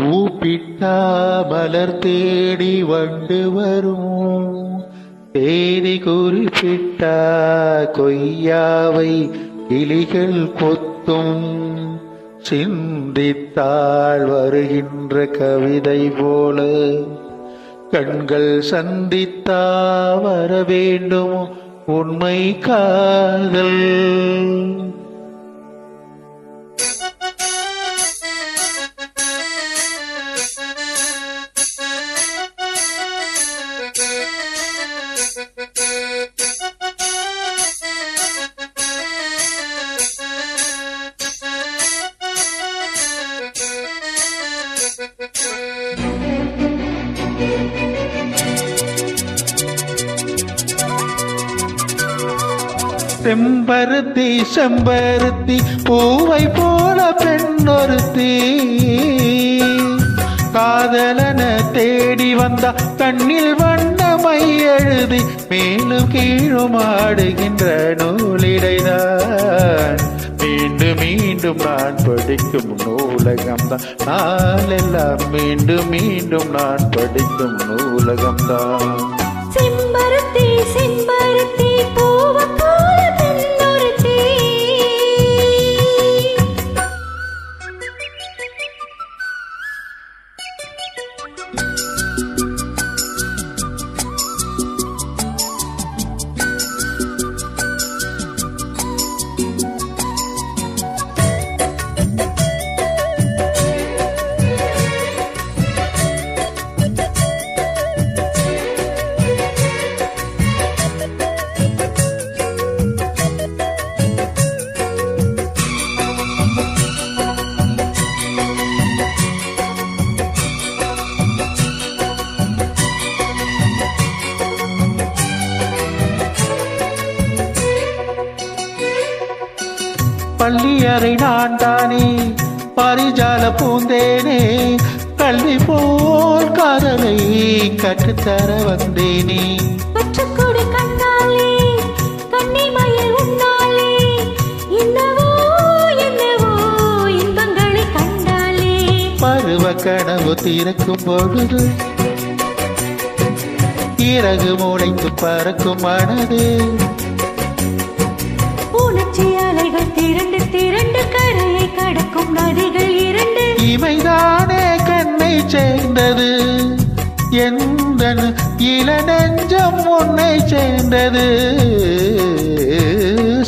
பூப்பிட்டா மலர் தேடி வண்டு வரும், தேதி குறிப்பிட்டா கொய்யாவை கிளிகள் கொத்தும். சிந்தித்தாள் வருகின்ற கவிதை போல கண்கள் சந்தித்தா வர வேண்டும் உண்மை காதல். செம்பருத்தி செம்பருத்தி பூவை போல பெண்ணொருத்தி, காதலன தேடி வந்த கண்ணில் வண்ணமை எழுதி மேலும் கீழும் ஆடுகின்ற நூலிடைதான். மீண்டும் மீண்டும் நான் படிக்கும் நூலகம்தான், நாளெல்லாம் மீண்டும் மீண்டும் நான் படிக்கும் நூலகம்தான். செம்பருத்தி செம்பருத்தி பூவை போல பெண்ணொருத்தி, பள்ளியறை நான் தானே பரிஜால பூந்தேனே, கல்வி போல் காதலை கற்றுத்தர வந்தேனே. பச்சைக்கொடி கண்ணாலே கன்னிமயில் உன்னாலே, என்னவோ என்னவோ இன்பங்களை கண்டாலே. பருவ கனவு திறக்கும் பொழுது இறகு முளைத்து பறக்கும் மனது, உணர்ச்சி அலைகள் திரண்டு திரண்டு கரையை கடக்கும் நதிகள் இரண்டு. இமைதானே கண்ணை சேர்ந்தது, எந்த இள நெஞ்சம் உன்னை சேர்ந்தது.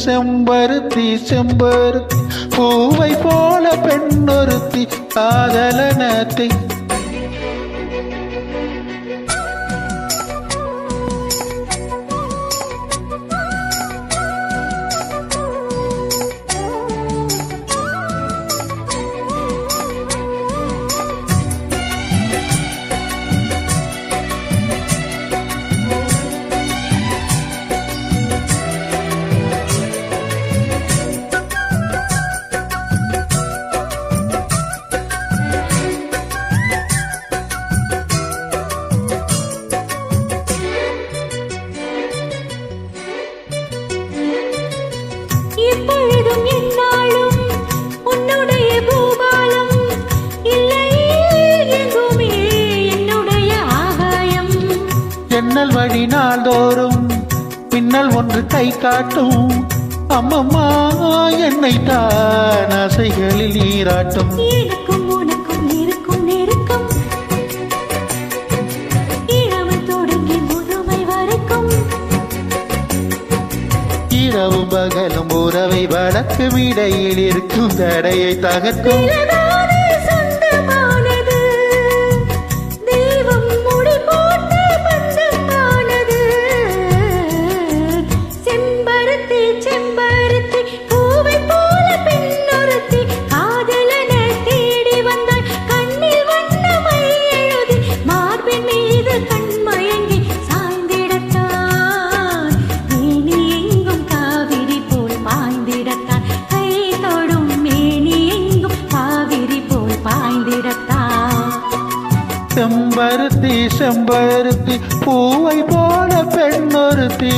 செம்பருத்தி செம்பருத்தி பூவை போல பெண்ணொருத்தி, காதலனத்தை எப்பொழுதும் என்னாலும் உன்னுடைய பூபாலம், இல்லையே எங்குமே என்னுடைய ஆகாயம். ஜன்னல் வழி நாள்தோறும் பின்னல் ஒன்று கை காட்டும், அம்மம்மா என்னை தான் ஆசைகளில் நீராட்டும். எனக்கும் உனக்கும் இருக்கும் நெருக்கம், இளமை தொடங்கி முதுமை வரைக்கும். இரவும் பகலும் உறவை வளர்க்கும், இடையில் இருக்கும் தடையை தகர்க்கும். நிலதானே சொந்தமானது, தெய்வம் முடி போட்டு பந்தமானது. செம்பருத்தி செம்பருத்தி பூவை போல பெண்ணொருத்தி, காதலன தேடி வந்தாள் கண்ணில் வண்ணமை எழுதி, மார்பின் மீது கண்மயங்கி சாய்ந்திடத்தான். மேனி எங்கும் காவிரி போல் பாய்ந்திடத்தான், கை தொடும் மேனி எங்கும் காவிரி போல் பாய்ந்திடத்தான். செம்பருத்தி செம்பருத்தி பூவை போல பெண்ணொருத்தி.